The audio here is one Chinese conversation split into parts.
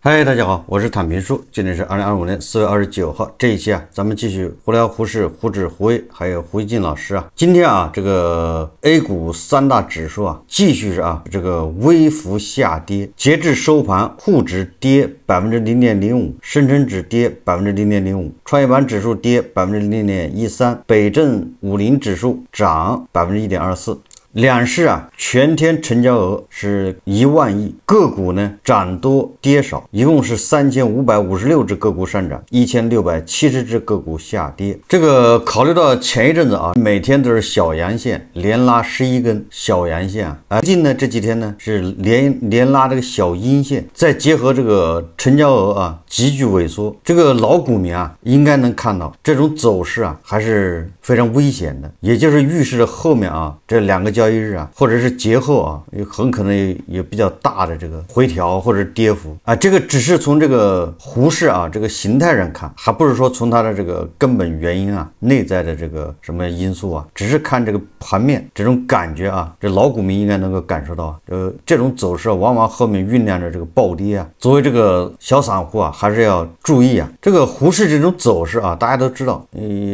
嗨，大家好，我是坦平叔，今天是2025年4月29号。这一期啊，咱们继续胡聊胡适、胡指、胡威还有胡一进老师啊。今天啊，这个 A 股三大指数啊，继续是这个微幅下跌。截至收盘，沪指跌0.05%，深成指跌0.05%，创业板指数跌0.13%，北证50指数涨1.24%。两市啊，全天成交额是1万亿，个股呢涨多跌少，一共是3556只个股上涨，1670只个股下跌。这个考虑到前一阵子啊，每天都是小阳线，连拉11根小阳线最近呢这几天呢是连拉这个小阴线，再结合这个成交额啊急剧萎缩，这个老股民啊应该能看到这种走势啊还是非常危险的，也就是预示着后面啊这两个交易日啊，或者是节后啊，很可能也比较大的这个回调或者跌幅啊。这个只是从这个胡适啊这个形态上看，还不是说从它的这个根本原因啊、内在的这个什么因素啊，只是看这个盘面这种感觉啊，这老股民应该能够感受到这种走势往往后面酝酿着这个暴跌啊。作为这个小散户啊，还是要注意啊。这个胡适这种走势啊，大家都知道，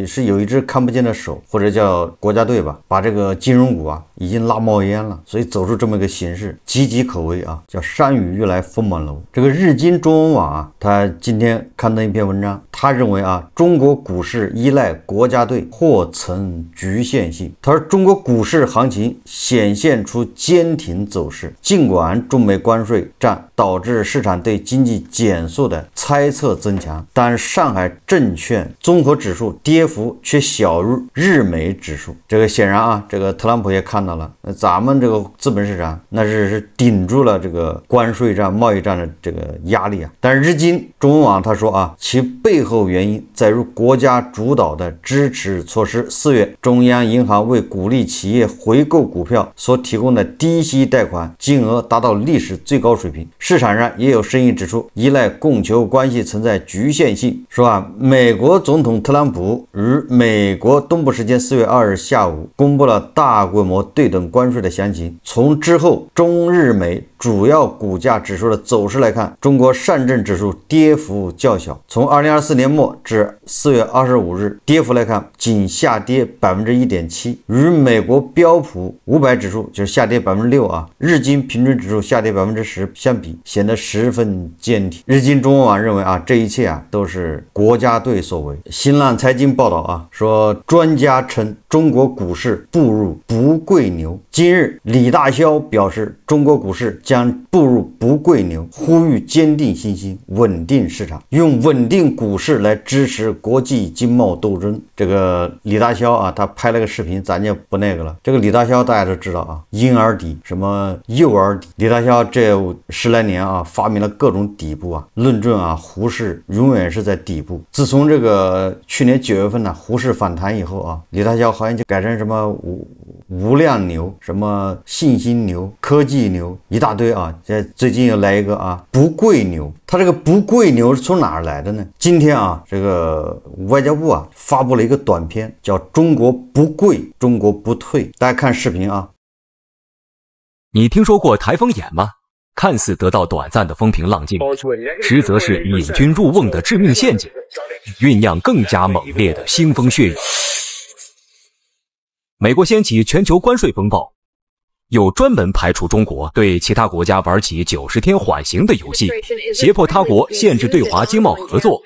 是有一只看不见的手，或者叫国家队吧，把这个金融股啊已经拉冒烟了，所以走出这么一个形势，岌岌可危啊，叫山雨欲来风满楼。这个日经中文网啊，他今天刊登一篇文章，他认为啊，中国股市依赖国家队或曾局限性。他说，中国股市行情显现出坚挺走势，尽管中美关税战导致市场对经济减速的猜测增强，但上海证券综合指数跌幅却小于日美指数。这个显然啊，这个特朗普也看到了，咱们这个资本市场那是顶住了这个关税战、贸易战的这个压力啊。但是日经中文网他说啊，其背后原因在于国家主导的支持措施。4月，中央银行为鼓励企业回购股票所提供的低息贷款金额达到历史最高水平。市场上也有声音指出，依赖供求关系存在局限性。说啊，美国总统特朗普于美国东部时间4月2日下午公布了大规模对等关税的详情。从之后中日美主要股价指数的走势来看，中国上证指数跌幅较小，从2024年末至4月25日跌幅来看，仅下跌1.7%，与美国标普500指数就是下跌6%啊，日经平均指数下跌10%相比，显得十分坚挺。日经中文网认为啊，这一切啊都是国家队所为。新浪财经报道啊，说专家称中国股市步入不贵牛。今日李大霄表示，中国股市将步入不贵牛，呼吁坚定信心，稳定市场，用稳定股市来支持国际经贸斗争。这个李大霄啊，他拍了个视频，咱就不那个了。这个李大霄大家都知道啊，婴儿底什么幼儿底，李大霄这10来年啊，发明了各种底部啊，论证啊，胡适永远是在底部。自从这个去年9月份呢，胡适反弹以后啊，李大霄好像就改成什么无量牛，什么信心牛、科技牛，一大堆啊。最近又来一个啊，不贵牛。他这个不贵牛是从哪儿来的呢？今天啊，这个外交部啊发布了一个短片，叫中国不贵，中国不退。大家看视频啊。你听说过台风眼吗？看似得到短暂的风平浪静，实则是引君入瓮的致命陷阱，酝酿更加猛烈的腥风血雨。美国掀起全球关税风暴，又专门排除中国，对其他国家玩起90天缓刑的游戏，胁迫他国限制对华经贸合作，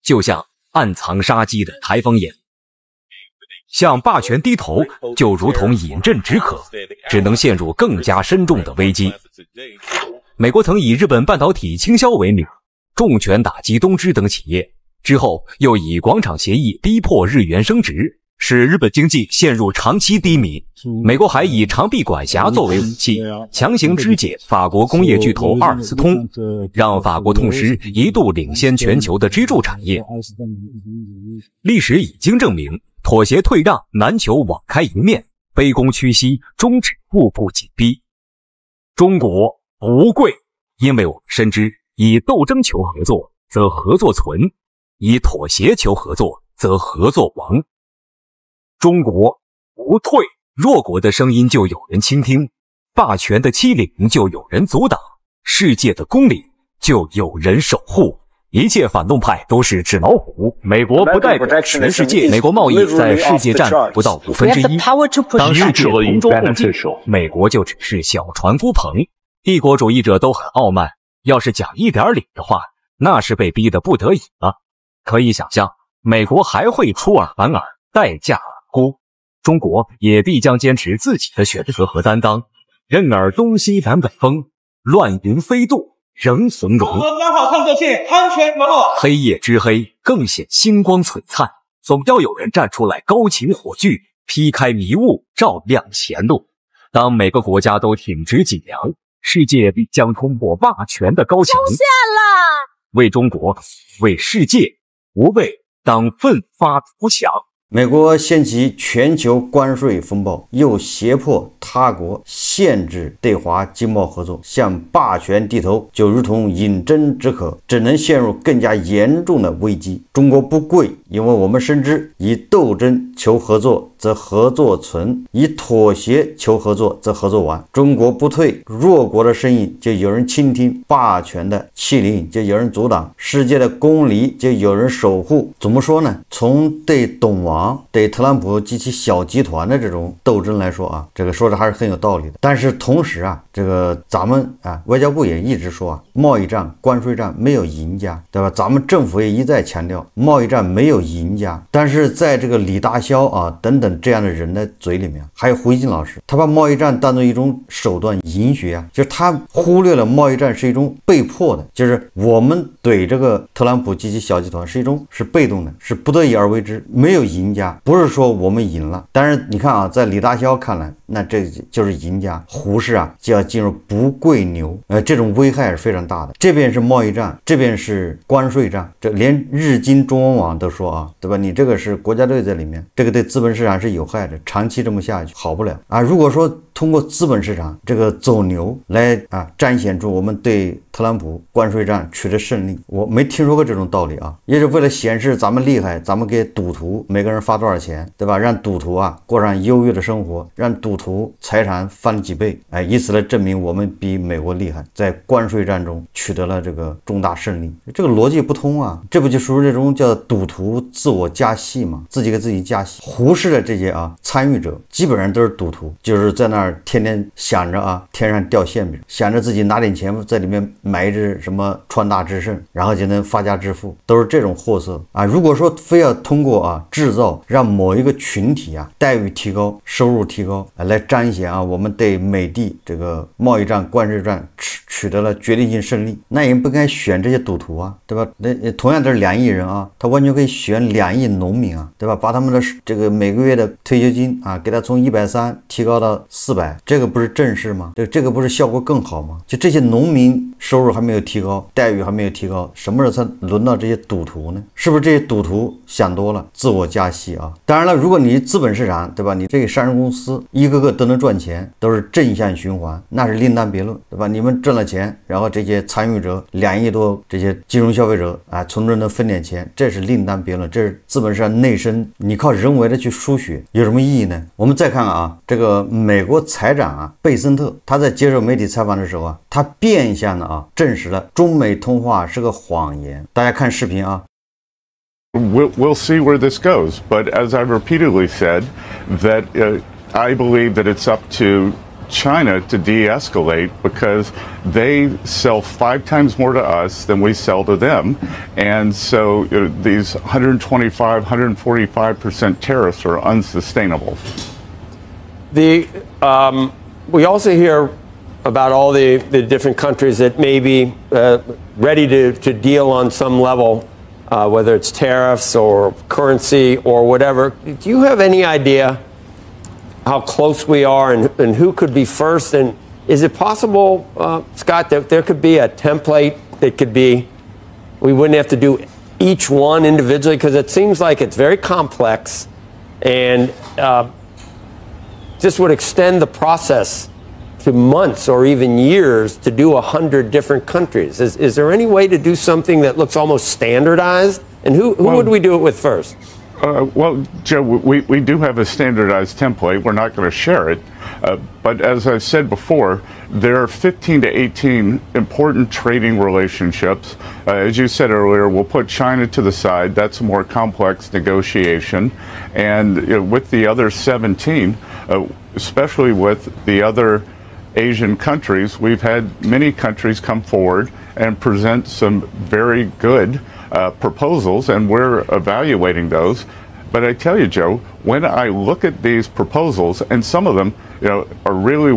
就像暗藏杀机的台风眼。向霸权低头就如同饮鸩止渴，只能陷入更加深重的危机。美国曾以日本半导体倾销为名，重拳打击东芝等企业，之后又以广场协议逼迫日元升值，使日本经济陷入长期低迷。美国还以长臂管辖作为武器，强行肢解法国工业巨头阿尔斯通，让法国痛失一度领先全球的支柱产业。历史已经证明，妥协退让难求网开一面，卑躬屈膝终止步步紧逼。中国不贵，因为我们深知，以斗争求合作，则合作存；以妥协求合作，则合作亡。中国不退，弱国的声音就有人倾听，霸权的欺凌就有人阻挡，世界的公理就有人守护。一切反动派都是纸老虎，美国不代表全世界。美国贸易在世界占不到1/5。当世界同舟共济，美国就只是小船孤棚。帝国主义者都很傲慢，要是讲一点理的话，那是被逼得不得已了。可以想象，美国还会出尔反尔，待价而沽。中国也必将坚持自己的选择和担当，任尔东西南北风，乱云飞渡，仍从容。关好探测器，安全门后。黑夜之黑，更显星光璀璨，总要有人站出来高擎火炬，劈开迷雾，照亮前路。当每个国家都挺直脊梁，世界必将冲破霸权的高墙。出现了！为中国，为世界，吾辈当奋发图强。美国掀起全球关税风暴，又胁迫他国限制对华经贸合作，向霸权低头，就如同饮鸩止渴，只能陷入更加严重的危机。中国不跪，因为我们深知，以斗争求合作，则合作存；以妥协求合作，则合作完。中国不退，弱国的声音就有人倾听，霸权的欺凌就有人阻挡，世界的公理就有人守护。怎么说呢？从对董王、对特朗普及其小集团的这种斗争来说啊，这个说的还是很有道理的。但是同时啊，这个咱们外交部也一直说啊，贸易战、关税战没有赢家，对吧？咱们政府也一再强调，贸易战没有赢家。但是在这个李大霄啊等等这样的人的嘴里面，还有胡锡进老师，他把贸易战当作一种手段赢学啊，就是他忽略了贸易战是一种被迫的，就是我们怼这个特朗普及其小集团是被动的，是不得已而为之，没有赢家，不是说我们赢了。但是你看啊，在李大霄看来，那这就是赢家，胡适啊就要进入不跪牛，这种危害是非常大的。这边是贸易战，这边是关税战，这连日经中文网都说啊，对吧？你这个是国家队在里面，这个对资本市场是有害的，长期这么下去好不了啊。如果说通过资本市场这个走牛来彰显出我们对特朗普关税战取得胜利，我没听说过这种道理啊。也是为了显示咱们厉害，咱们给赌徒每个人发多少钱，对吧？让赌徒过上优越的生活，让赌徒财产翻几倍，以此来证明我们比美国厉害，在关税战中取得了这个重大胜利。这个逻辑不通啊，这不就属于这种叫赌徒自我加戏吗？自己给自己加戏。胡适的这些参与者基本上都是赌徒，就是在那儿天天想着天上掉馅饼，想着自己拿点钱在里面买一只什么川大之胜，然后就能发家致富，都是这种货色啊。如果说非要通过制造让某一个群体待遇提高、收入提高来彰显我们对美帝这个贸易战、关税战取得了决定性胜利，那也不该选这些赌徒对吧？那同样都是2亿人他完全可以选2亿农民对吧？把他们的这个每个月的退休金给他从130提高到400，这个不是正事吗？这个不是效果更好吗？就这些农民收入还没有提高，待遇还没有提高，什么时候才轮到这些赌徒呢？是不是这些赌徒想多了，自我加戏当然了，如果你资本市场，对吧？你这个上市公司一个个都能赚钱，都是正向循环，那是另当别论，对吧？你们挣了钱，然后这些参与者2亿多这些金融消费者从中能分点钱，这是另当别论，这是资本市场内生，你靠人为的去输血有什么意义呢？我们再看这个美国财长贝森特，他在接受媒体采访的时候他变相的证实了中美通话是个谎言。大家看视频We'll see where this goes, but as I've repeatedly said, that I believe that it's up to China to de-escalate because they sell 5 times more to us than we sell to them, and so these 125, 145% tariffs are unsustainable. We also hear about all the different countries that may be ready to deal on some level. Whether it's tariffs or currency or whatever, do you have any idea how close we are and who could be first? And is it possible, Scott, that there could be a template that could be, we wouldn't have to do each one individually? Because it seems like it's very complex and just would extend the process to months or even years to do 100 different countries. Is there any way to do something that looks almost standardized? And who would we do it with first? Well, Joe, we do have a standardized template. We're not going to share it. But as I've said before, there are 15 to 18 important trading relationships. As you said earlier, we'll put China to the side. That's a more complex negotiation. And with the other 17, especially with the other Asian countries, we've had many countries come forward and present some very good proposals, and we're evaluating those. But I tell you, Joe, when I look at these proposals, and some of them, are really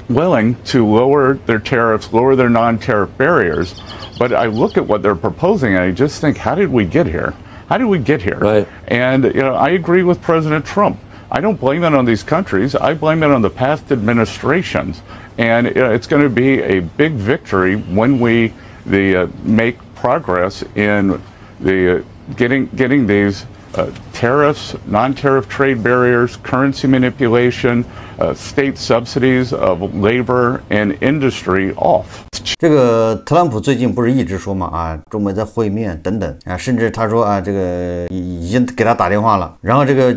willing to lower their tariffs, lower their non-tariff barriers, but I look at what they're proposing and I just think, how did we get here? How did we get here? Right. And I agree with President Trump. I don't blame it on these countries. I blame it on the past administrations. And it's going to be a big victory when we make progress in getting these tariffs, non-tariff trade barriers, currency manipulation, state subsidies of labor and industry off. 这个特朗普最近不是一直说嘛中美在会面等等甚至他说这个已经给他打电话了，然后这个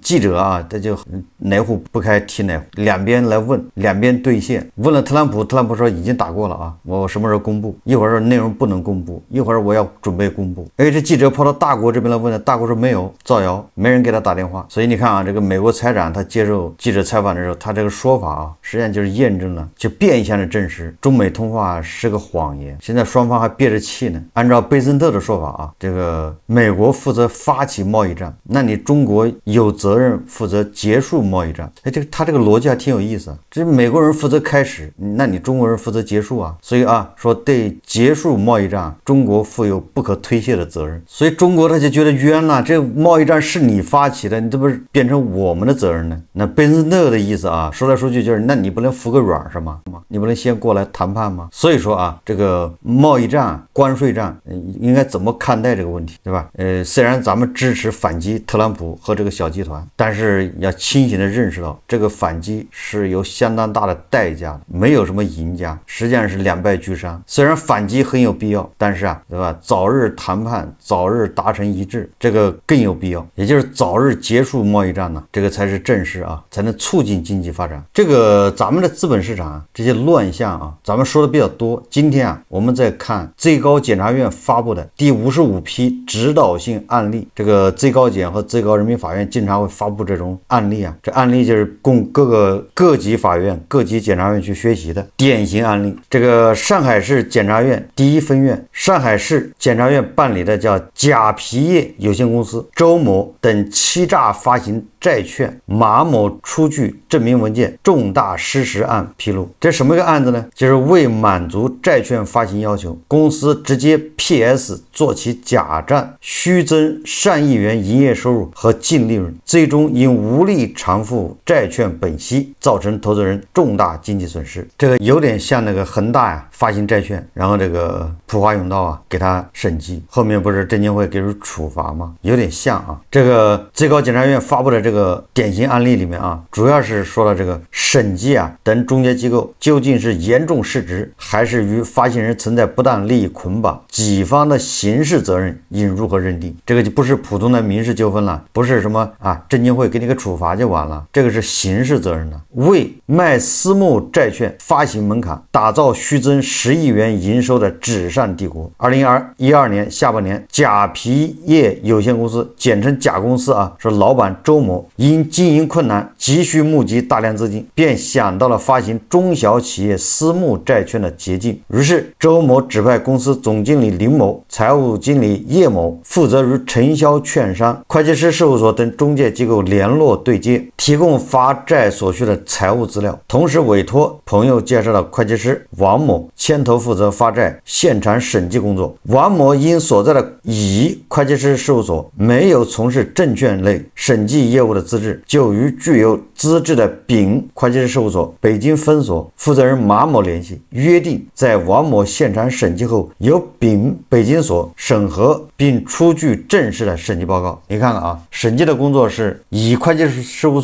记者他就哪壶不开提哪壶，两边来问，两边对线，问了特朗普，特朗普说已经打过了我什么时候公布，一会儿说内容不能公布，一会儿我要准备公布。这记者跑到大国这边来问了，大国说没有，造谣，没人给他打电话。所以你看这个美国财长他接受记者采访的时候，他这个说法实际上就是验证了，就变相的证实中美通话是个谎言。现在双方还憋着气呢。按照贝森特的说法这个美国负责发起贸易战，那你中国有责任负责结束贸易战。他这个逻辑还挺有意思这美国人负责开始，那你中国人负责结束所以说对结束贸易战，中国负有不可推卸的责任。所以中国他就觉得冤了，这贸易战是你发起的，你这不是变成我们的责任呢？那贝森特的意思说来说去就是，那你不能服个软是吗？你不能先过来谈判吗？所以说这个贸易战、关税战应该怎么看待这个问题，对吧？虽然咱们支持反击特朗普和这个小集团，但是要清醒的认识到，这个反击是有相当大的代价的，没有什么赢家，实际上是两败俱伤。虽然反击很有必要，但是对吧？早日谈判，早日达成一致，这个更有必要，也就是早日结束贸易战呢，这个才是正事才能促进经济发展。这个咱们的资本市场这些乱象咱们说的比较多。今天我们在看最高检察院发布的第55批指导性案例，这个最高检和最高人民法院经常会发布这种案例这案例就是供各级法院、各级检察院去学习的典型案例。这个上海市检察院第一分院、上海市检察院办理的叫甲皮业有限公司周某等欺诈发行债券马某出具证明文件重大失实案披露。这什么个案子呢？就是为满足债券发行要求，公司直接 PS 做起假账，虚增上亿元营业收入和净利润，最终因无力偿付债券本息，造成投资人重大经济损失。这个有点像那个恒大发行债券，然后这个普华永道给他审计，后面不是证监会给出处罚吗？有点像这个最高检察院发布的这个典型案例里面主要是说了这个审计等中介机构究竟是严重失职，还是与发行人存在不当利益捆绑，己方的刑事责任应如何认定？这个就不是普通的民事纠纷了，不是什么证监会给你个处罚就完了，这个是刑事责任了。为卖私募债券发行门槛，打造虚增10亿元营收的纸上帝国。2012年下半年，甲皮业有限公司简称甲公司说老板周某因经营困难，急需募集大量资金，便想到了发行中小企业私募债券的捷径。于是周某指派公司总经理林某、财务经理叶某负责与承销券商、会计师事务所等中介机构联络对接，提供发债所需的财务资料，同时委托朋友介绍的会计师王某牵头负责发债现场审计工作。王某因所在的乙会计师事务所没有从事证券类审计业务务的资质，就与具有资质的丙会计师事务所北京分所负责人马某联系，约定在王某现场审计后，由丙北京所审核并出具正式的审计报告。你看看啊，审计的工作是乙会计师事务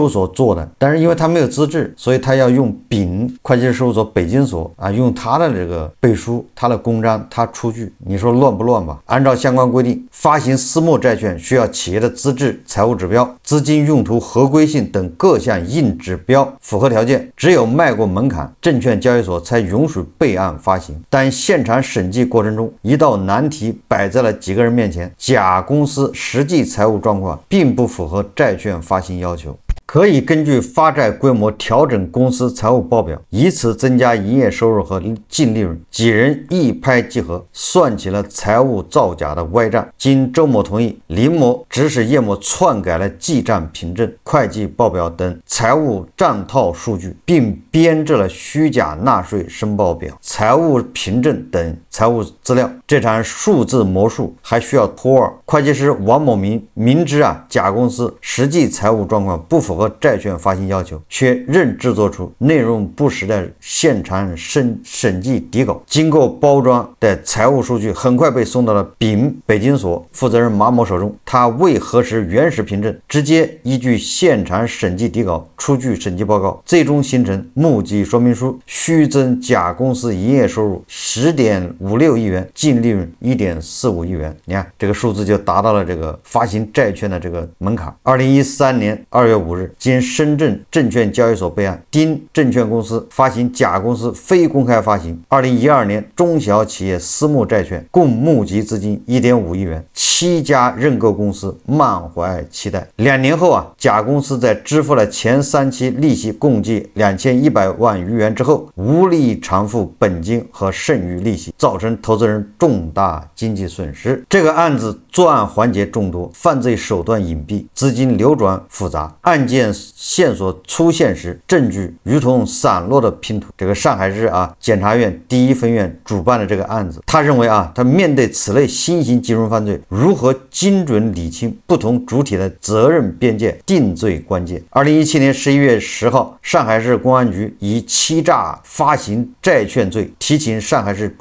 所做的，但是因为他没有资质，所以他要用丙会计师事务所北京所用他的这个背书、他的公章、他出具，你说乱不乱吧？按照相关规定，发行私募债券需要企业的资质、财务指标、资金用途合规性等各项硬指标符合条件，只有迈过门槛，证券交易所才允许备案发行。但现场审计过程中，一道难题摆在了几个人面前，甲公司实际财务状况并不符合债券发行要求，可以根据发债规模调整公司财务报表，以此增加营业收入和净利润。几人一拍即合，算起了财务造假的歪账。经周某同意，林某指使叶某篡改了记账凭证、会计报表等财务账套数据，并编制了虚假纳税申报表、财务凭证等财务资料。这场数字魔术还需要托儿。会计师王某明知甲公司实际财务状况不符合债券发行要求，却仍制作出内容不实的现场审计底稿。经过包装的财务数据很快被送到了丙北京所负责人马某手中，他未核实原始凭证，直接依据现场审计底稿出具审计报告，最终形成目的说明书，虚增甲公司营业收入 10.56 亿元，净利润 1.45 亿元。你看这个数字就达到了这个发行债券的这个门槛。2013年2月5日，经深圳证券交易所备案，丁证券公司发行甲公司非公开发行2012年中小企业私募债券，共募集资金 1.5 亿元，7家认购公司满怀期待。2年后甲公司在支付了前3期利息共计2100万余元之后，无力偿付本金和剩余利息，造成投资人重大经济损失。这个案子作案环节众多，犯罪手段隐蔽，资金流转复杂，案件线索出现时，证据如同散落的拼图。这个上海市检察院第1分院主办的这个案子，他认为他面对此类新型金融犯罪，如何精准理清不同主体的责任边界，定罪关键。2017年11月10号，上海市公安局以欺诈发行债券罪提请上海市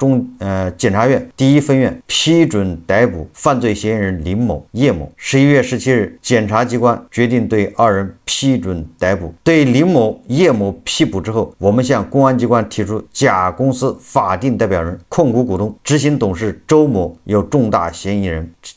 检察院第1分院批准逮捕犯罪嫌疑人林某、叶某。11月17日，检察机关决定对2人批准逮捕。对林某、叶某批捕之后，我们向公安机关提出，甲公司法定代表人、控股股东、执行董事周某有重大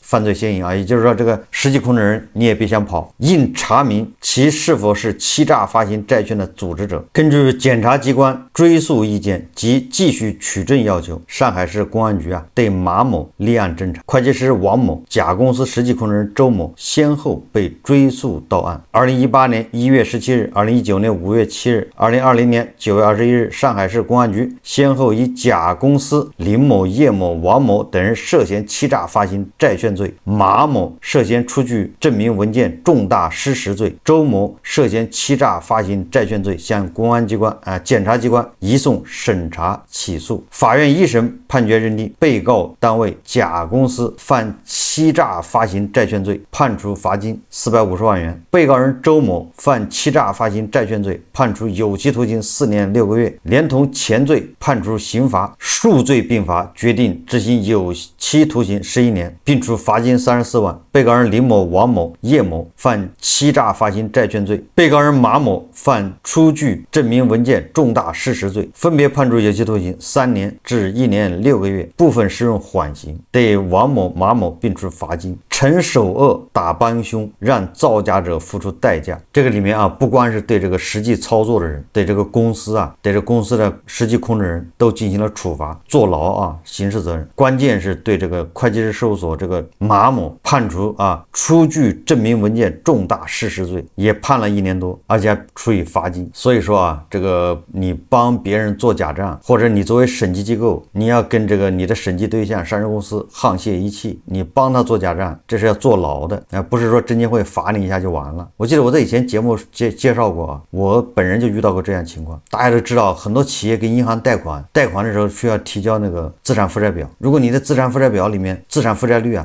犯罪嫌疑也就是说，这个实际控制人你也别想跑，应查明其是否是欺诈发行债券的组织者。根据检察机关追诉意见及继续取证要求，上海市公安局对马某立案侦查，会计师王某、甲公司实际控制人周某先后被追诉到案。2018年1月17日、2019年5月7日、2020年9月21日，上海市公安局先后以甲公司林某、叶某、王某等人涉嫌欺诈发行债券罪，马某涉嫌出具证明文件重大失实罪，周某涉嫌欺诈发行债券罪，向公安机关检察机关移送审查起诉。法院一审判决认定，被告单位甲公司犯欺诈发行债券罪，判处罚金450万元；被告人周某犯欺诈发行债券罪，判处有期徒刑4年6个月，连同前罪判处刑罚，数罪并罚，决定执行有期徒刑11年，并处罚金34万。被告人林某、王某、叶某犯欺诈发行债券罪，被告人马某犯出具证明文件重大失实罪，分别判处有期徒刑3年至1年6个月，部分适用缓刑，对王某、马某并处罚金。惩首恶，打帮凶，让造假者付出代价。这个里面不光是对这个实际操作的人，对这个公司对这个公司的实际控制人都进行了处罚，坐牢刑事责任。关键是对这个会计师事务所这个马某判处出具证明文件重大失实罪，也判了1年多，而且还处以罚金。所以说这个你帮别人做假账，或者你作为审计机构，你要跟这个你的审计对象上市公司沆瀣一气，你帮他做假账，这是要坐牢的，不是说证监会罚你一下就完了。我记得我在以前前节目介绍过啊，我本人就遇到过这样情况。大家都知道，很多企业给银行贷款的时候需要提交那个资产负债表。如果你的资产负债表里面资产负债率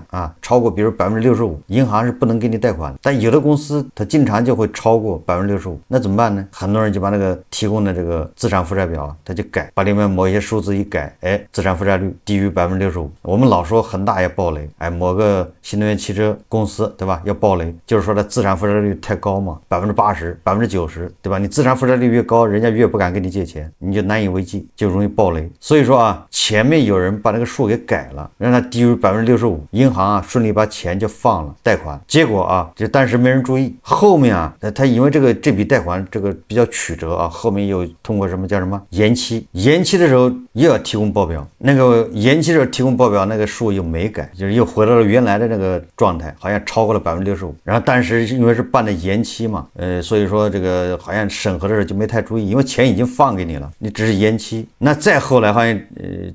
超过比如65%，银行是不能给你贷款的。但有的公司它经常就会超过65%，那怎么办呢？很多人就把那个提供的这个资产负债表他就改，把里面某一些数字一改，资产负债率低于65%。我们老说恒大要暴雷，某个新能源汽车公司对吧要暴雷，就是说它资产负债率太高嘛，80%、90%，对吧？你资产负债率越高，人家越不敢给你借钱，你就难以为继，就容易暴雷。所以说前面有人把那个数给改了，让它低于65%，银行顺利把钱就放了贷款。结果就但是没人注意，后面他因为这笔贷款这个比较曲折后面又通过什么叫什么延期的时候又要提供报表，那个延期的时候提供报表那个数又没改，就是又回到了原来的那个状态，好像超过了65%。然后但是因为是办的延期嘛，所以说这个好像审核的时候就没太注意，因为钱已经放给你了，你只是延期。那再后来好像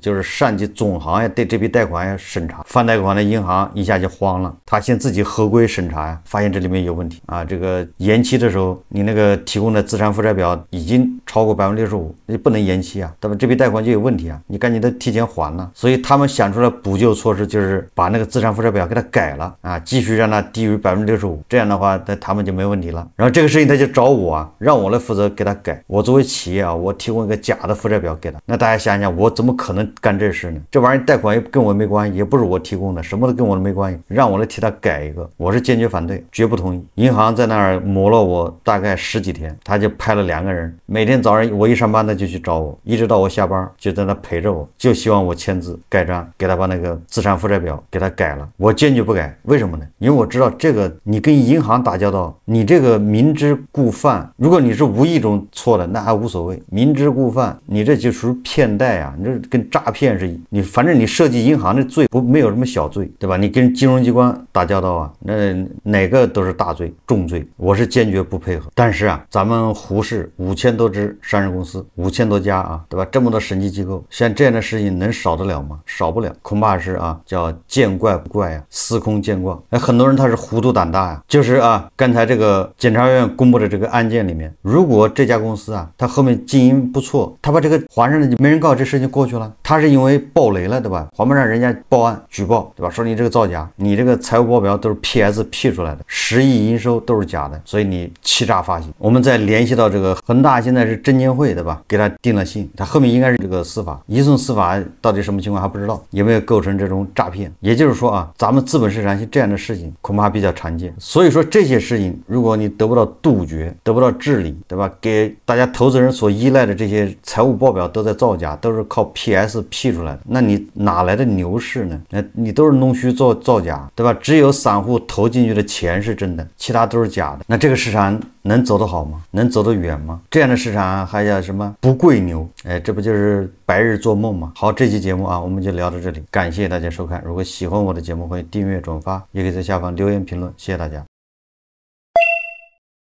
就是上级总行对这笔贷款要审查，放贷款的银行一下就慌了，他先自己合规审查发现这里面有问题这个延期的时候你那个提供的资产负债表已经超过65%，你不能延期对吧？这笔贷款就有问题你赶紧的提前还了。所以他们想出来补救措施，就是把那个资产负债表给它改了继续让它低于65%，这样的话他们就没问题了。然后这个事情他就找我让我来负责给他改。我作为企业我提供一个假的负债表给他。那大家想想，我怎么可能干这事呢？这玩意儿贷款也跟我没关系，也不是我提供的，什么都跟我没关系，让我来替他改一个，我是坚决反对，绝不同意。银行在那儿磨了我大概10几天，他就派了2个人，每天早上我一上班他就去找我，一直到我下班就在那陪着我，就希望我签字盖章，给他把那个资产负债表给他改了。我坚决不改，为什么呢？因为我知道这个你跟银行打交道，你这个明知故犯，如果你是无意中错的那还无所谓，明知故犯你这就属于骗贷你这跟诈骗是你反正你涉及银行的罪没有什么小罪，对吧？你跟金融机关打交道那哪个都是大罪重罪，我是坚决不配合。但是咱们湖市5000多只上市公司，5000多家对吧？这么多审计机构，像这样的事情能少得了吗？少不了，恐怕是叫见怪不怪司空见惯。很多人他是糊涂胆大就是刚才这个检察院公布的这个案件里面，如果这家公司他后面经营不错，他把这个还上了，没人告，这事情过去了。他是因为暴雷了，对吧？还不上，人家报案举报，对吧？说你这个造假，你这个财务报表都是 PS 出来的，10亿营收都是假的，所以你欺诈发行。我们再联系到这个恒大，现在是证监会，对吧？给他定了性，他后面应该是这个司法移送司法，到底什么情况还不知道，有没有构成这种诈骗。也就是说咱们资本市场这样的事情恐怕比较常见。所以说这些事情，如果你得不到杜绝，得不到治理，对吧？给大家投资人所依赖的这些财务报表都在造假，都是靠 PS 出来的，那你哪来的牛市呢？你都是弄虚造假，对吧？只有散户投进去的钱是真的，其他都是假的。那这个市场能走得好吗？能走得远吗？这样的市场还叫什么不贵牛？这不就是白日做梦吗？好，这期节目我们就聊到这里，感谢大家收看。如果喜欢我的节目，欢迎订阅转发，也可以在下方留言评论，谢谢大家。